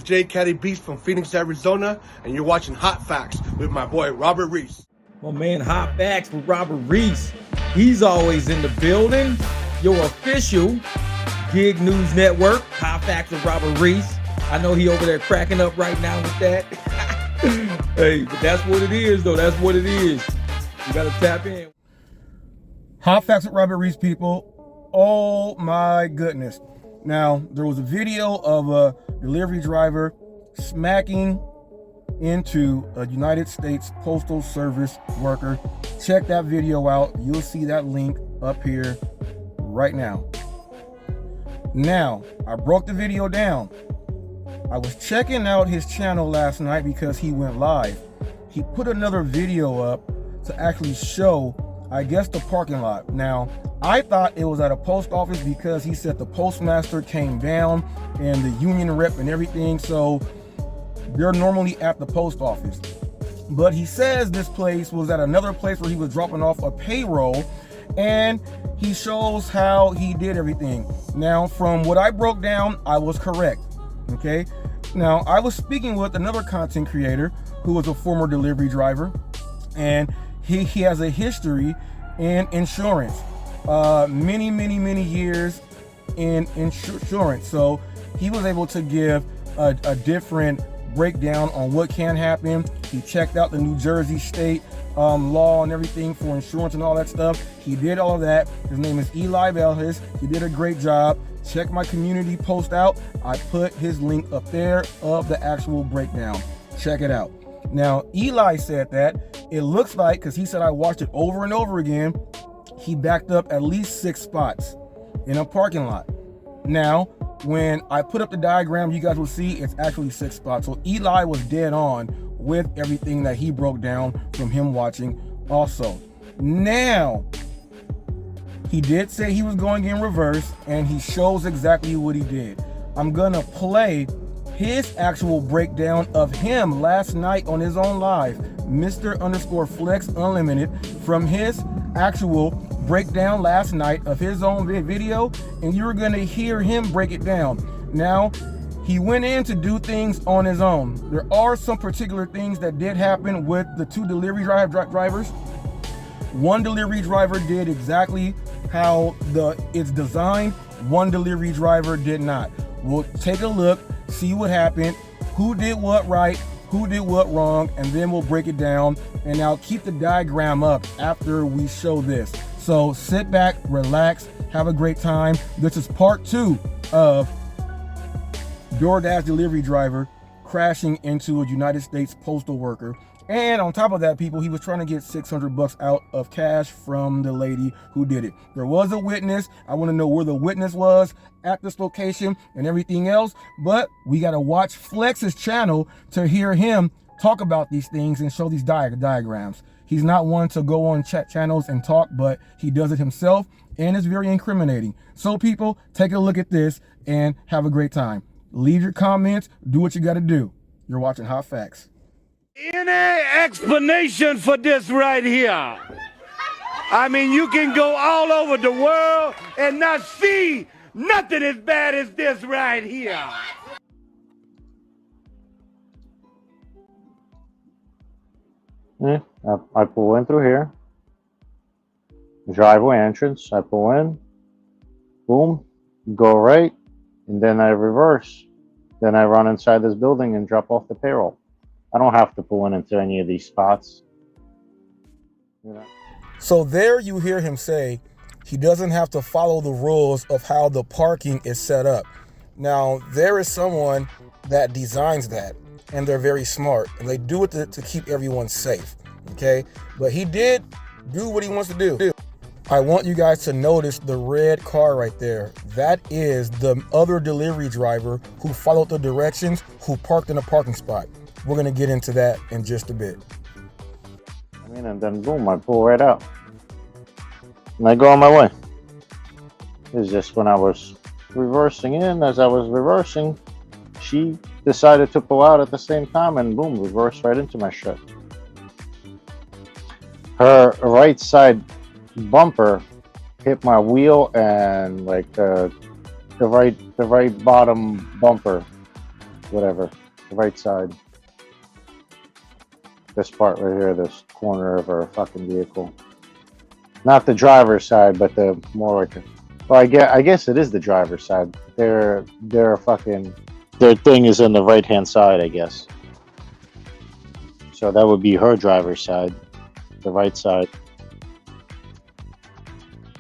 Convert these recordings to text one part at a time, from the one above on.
J. Caddy Beast from Phoenix, Arizona, and you're watching Hot Facts with my boy Robert Reese. My man, Hot Facts with Robert Reese. He's always in the building. Your official gig news network, Hot Facts with Robert Reese. I know he over there cracking up right now with that. Hey, but that's what it is, though. That's what it is. You got to tap in. Hot Facts with Robert Reese, people. Oh my goodness. Now, there was a video of a delivery driver smacking into a United States Postal Service worker. Check that video out. You'll see that link up here right now. Now, I broke the video down. I was checking out his channel last night because he went live. He put another video up to actually show, I guess, the parking lot. Now, I thought it was at a post office because he said the postmaster came down and the union rep and everything, so they're normally at the post office. But he says this place was at another place where he was dropping off a payroll, and he shows how he did everything. Now, from what I broke down, I was correct, okay? Now, I was speaking with another content creator who was a former delivery driver, and he has a history in insurance. Many years in insurance. So he was able to give a different breakdown on what can happen. He checked out the New Jersey state law and everything for insurance and all that stuff. He did all of that. His name is Eli Belhis. He did a great job. Check my community post out. I put his link up there of the actual breakdown. Check it out. Now, Eli said that it looks like, because he said I watched it over and over again, he backed up at least 6 spots in a parking lot. Now, when I put up the diagram, you guys will see it's actually 6 spots. So Eli was dead on with everything that he broke down from him watching also. Now, he did say he was going in reverse, and he shows exactly what he did. I'm gonna play his actual breakdown of him last night on his own live, Mr._Flex Unlimited, from his actual breakdown last night of his own video, and you're gonna hear him break it down. Now, he went in to do things on his own. There are some particular things that did happen with the 2 delivery drivers. One delivery driver did exactly how it's designed. One delivery driver did not. We'll take a look, see what happened, who did what right, who did what wrong, and then we'll break it down. And I'll keep the diagram up after we show this. So sit back, relax, have a great time. This is part 2 of DoorDash delivery driver crashing into a United States postal worker. And on top of that, people, he was trying to get $600 out of cash from the lady who did it. There was a witness. I want to know where the witness was at this location and everything else. But we got to watch Flex's channel to hear him talk about these things and show these diagrams. He's not one to go on chat channels and talk, but he does it himself, and it's very incriminating. So people, take a look at this and have a great time. Leave your comments. Do what you got to do. You're watching Hot Facts. Any explanation for this right here? I mean, you can go all over the world and not see nothing as bad as this right here. Yeah, I pull in through here. Driveway entrance, I pull in. Boom, go right, and then I reverse. Then I run inside this building and drop off the payroll. I don't have to pull in into any of these spots. You know? So there you hear him say he doesn't have to follow the rules of how the parking is set up. Now, there is someone that designs that, and they're very smart, and they do it to keep everyone safe, okay? But he did do what he wants to do. I want you guys to notice the red car right there. That is the other delivery driver who followed the directions, who parked in a parking spot. We're gonna get into that in just a bit. I mean, and then boom, I pull right out. And I go on my way. It's just when I was reversing in, as I was reversing, she decided to pull out at the same time and boom, reversed right into my shit. Her right side bumper hit my wheel, and like the right bottom bumper whatever, the right side. This part right here, this corner of our fucking vehicle. Not the driver's side, but the more like, well, I guess it is the driver's side. Their thing is on the right hand side, I guess. So that would be her driver's side, the right side.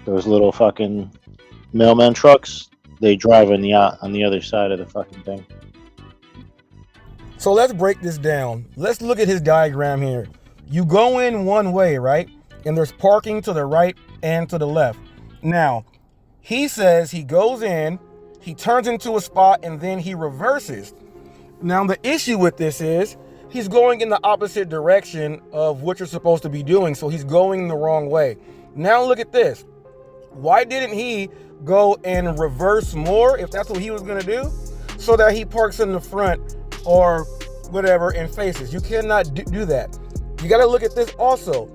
Those little fucking mailman trucks, they drive on the other side of the fucking thing. So let's break this down. Let's look at his diagram here. You go in one way, right? And there's parking to the right and to the left. Now, he says he goes in, he turns into a spot, and then he reverses. Now, the issue with this is he's going in the opposite direction of what you're supposed to be doing, so he's going the wrong way. Now, look at this. Why didn't he go and reverse more if that's what he was going to do? So that he parks in the front or whatever and faces. You cannot do that. You got to look at this also.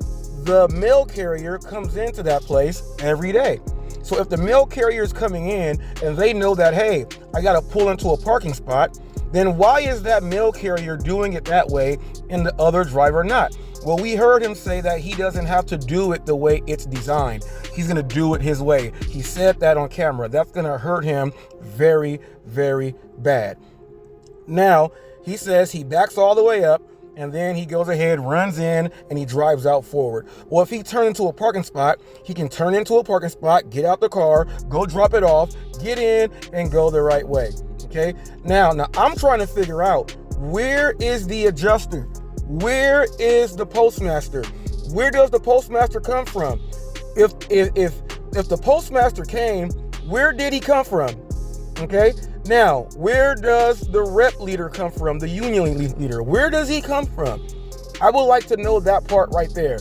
The mail carrier comes into that place every day. So if the mail carrier is coming in and they know that, hey, I got to pull into a parking spot, then why is that mail carrier doing it that way and the other driver not? Well, we heard him say that he doesn't have to do it the way it's designed. He's going to do it his way. He said that on camera. That's going to hurt him very, very bad. Now, he says he backs all the way up, and then he goes ahead, runs in, and he drives out forward. Well, if he turns into a parking spot, he can turn into a parking spot, get out the car, go drop it off, get in, and go the right way. Okay? Now I'm trying to figure out, where is the adjuster? Where is the postmaster? Where does the postmaster come from? If the postmaster came, where did he come from? Okay? Now, where does the rep leader come from? The union leader, where does he come from? I would like to know that part right there.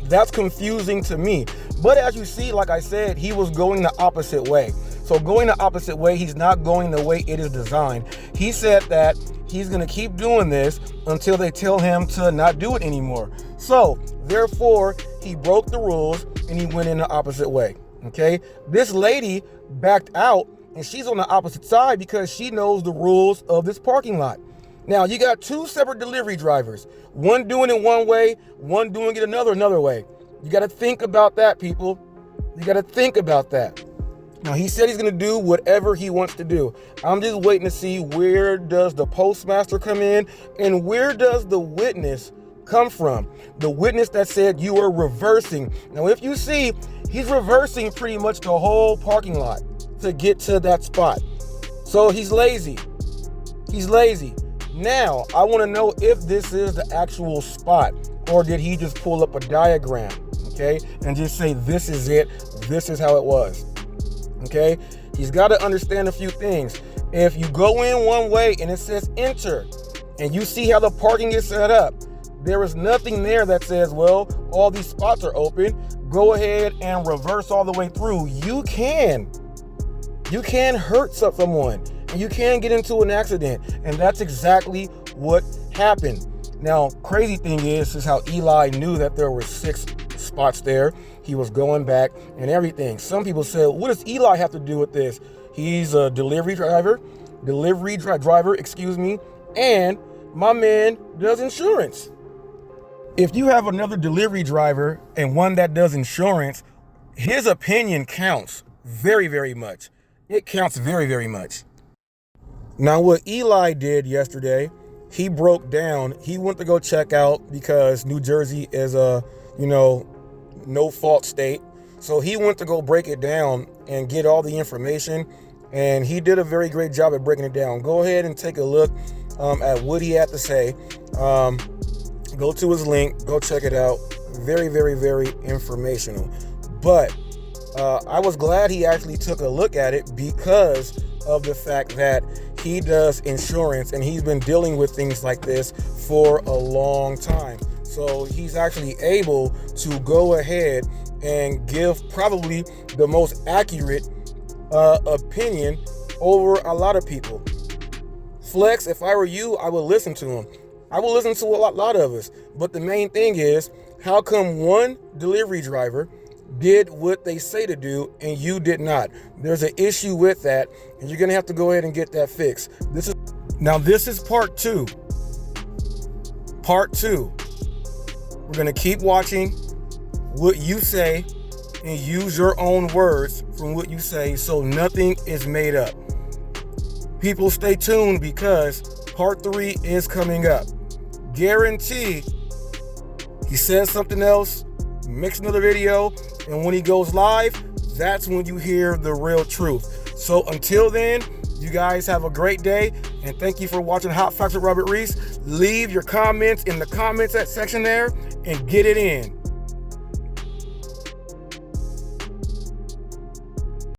That's confusing to me. But as you see, like I said, he was going the opposite way. So going the opposite way, he's not going the way it is designed. He said that he's going to keep doing this until they tell him to not do it anymore. So therefore, he broke the rules and he went in the opposite way. Okay, this lady backed out and she's on the opposite side because she knows the rules of this parking lot. Now, you got two separate delivery drivers, one doing it one way, one doing it another way. You got to think about that, people. You got to think about that. Now, he said he's going to do whatever he wants to do. I'm just waiting to see, where does the postmaster come in and where does the witness come from? The witness that said you were reversing. Now, if you see, he's reversing pretty much the whole parking lot to get to that spot. So he's lazy. He's lazy. Now, I want to know if this is the actual spot, or did he just pull up a diagram, okay, and just say, this is it, this is how it was, okay? He's got to understand a few things. If you go in one way and it says enter, and you see how the parking is set up, there is nothing there that says, well, all these spots are open, go ahead and reverse all the way through. You can hurt someone, and you can get into an accident, and that's exactly what happened. Now, crazy thing is how Eli knew that there were 6 spots there. He was going back and everything. Some people said, what does Eli have to do with this? He's a delivery driver, and my man does insurance. If you have another delivery driver and one that does insurance, his opinion counts very, very much. It counts very, very much. Now, what Eli did yesterday, he broke down. He went to go check out because New Jersey is a, no fault state. So he went to go break it down and get all the information. And he did a very great job at breaking it down. Go ahead and take a look at what he had to say. Go to his link, go check it out. Very, very, very informational. But I was glad he actually took a look at it because of the fact that he does insurance and he's been dealing with things like this for a long time. So he's actually able to go ahead and give probably the most accurate opinion over a lot of people. Flex, if I were you, I would listen to him. I will listen to a lot of us. But the main thing is, how come one delivery driver did what they say to do and you did not. There's an issue with that, and you're gonna have to go ahead and get that fixed. This is part 2. Part 2. We're gonna keep watching what you say and use your own words from what you say, so nothing is made up. People, stay tuned because part 3 is coming up. Guarantee he says something else, makes another video, and when he goes live, that's when you hear the real truth. So until then, you guys have a great day, and thank you for watching Hot Facts with Robert Reese. Leave your comments in the comments section there and get it in.